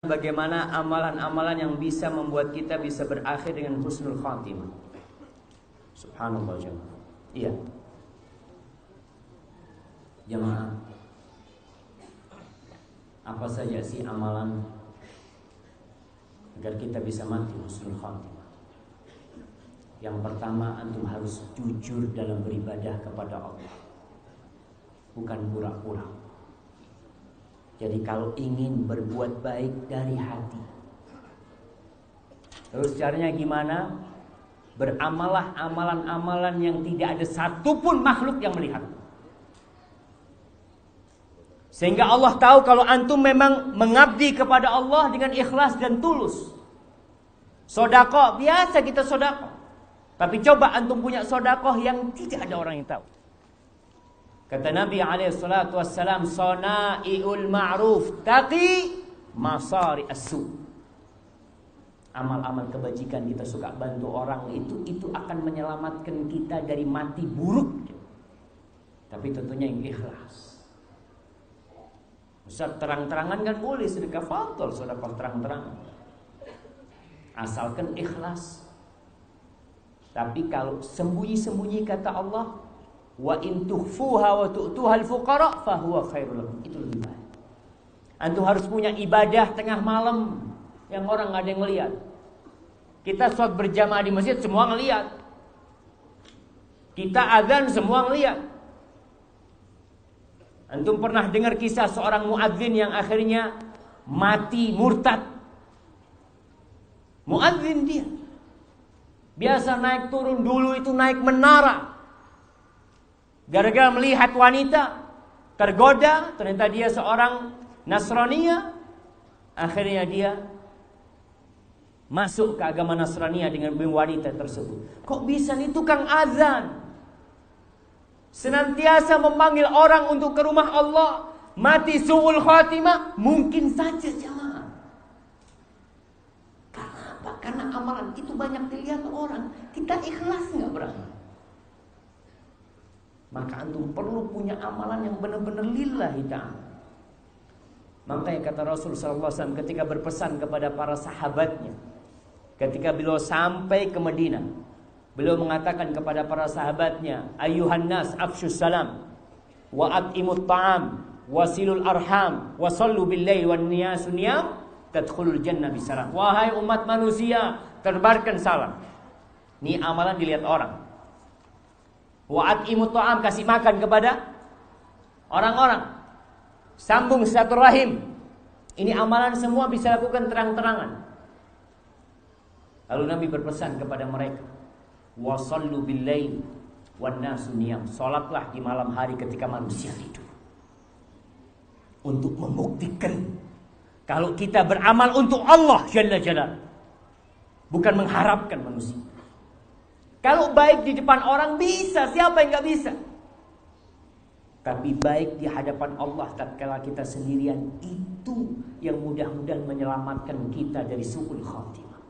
Bagaimana amalan-amalan yang bisa membuat kita bisa berakhir dengan husnul khatimah. Subhanallah jemaah. Iya. Jemaah, apa saja sih amalan agar kita bisa mati husnul khatimah? Yang pertama, antum harus jujur dalam beribadah kepada Allah, bukan pura-pura. Jadi kalau ingin berbuat baik dari hati. Terus caranya gimana? Beramallah amalan-amalan yang tidak ada satupun makhluk yang melihat. Sehingga Allah tahu kalau antum memang mengabdi kepada Allah dengan ikhlas dan tulus. Sedekah, biasa kita sedekah. Tapi coba antum punya sedekah yang tidak ada orang yang tahu. Kata Nabi SAW, Sana'iul ma'ruf taqi masari as-su. Amal-amal kebajikan kita suka bantu orang itu akan menyelamatkan kita dari mati buruk. Tapi tentunya yang ikhlas. Ustaz, terang-terangan kan boleh sedekah fadl, sedekah terang-terangan. Asalkan ikhlas. Tapi kalau sembunyi-sembunyi kata Allah, wa in tukhfuha wa tu'tuhal fuqara fa huwa khairul lakum. Itu lebih baik. Antum harus punya ibadah tengah malam yang orang enggak ada yang melihat. Kita sholat berjamaah di masjid semua ngelihat. Kita azan semua ngelihat. Antum pernah dengar kisah seorang muadzin yang akhirnya mati murtad? Muadzin dia. Biasa naik turun, dulu itu naik menara. Gara-gara melihat wanita tergoda, ternyata dia seorang Nasraniyah. Akhirnya dia masuk ke agama Nasraniyah dengan wanita tersebut. Kok bisa nih tukang azan senantiasa memanggil orang untuk ke rumah Allah, mati su'ul khatimah? Mungkin saja jemaah. Kenapa? Karena amalan itu banyak dilihat orang. Kita ikhlas nggak beramal? Maka antum perlu punya amalan yang benar-benar lillahi ta'ala. Makanya kata Rasul SAW ketika berpesan kepada para sahabatnya, ketika beliau sampai ke Madinah, beliau mengatakan kepada para sahabatnya, Ayyuhan nas afshus salam wa at'imut ta'am wasilul arham wa sallu billahi wan niyasu niyam tadkhulul jannah bisalam. Wahai umat manusia, terbarkan salam. Ini amalan dilihat orang. Wa'at imut ta'am, kasih makan kepada orang-orang. Sambung silaturahim. Ini amalan semua bisa lakukan terang-terangan. Lalu Nabi berpesan kepada mereka, wa sallu bil-lail wan nasu niyam. Salatlah di malam hari ketika manusia tidur. Untuk membuktikan kalau kita beramal untuk Allah Jalla Jalla, bukan mengharapkan manusia. Kalau baik di depan orang bisa, siapa yang gak bisa? Tapi baik di hadapan Allah tatkala kita sendirian, itu yang mudah-mudahan menyelamatkan kita dari su'ul khatimah.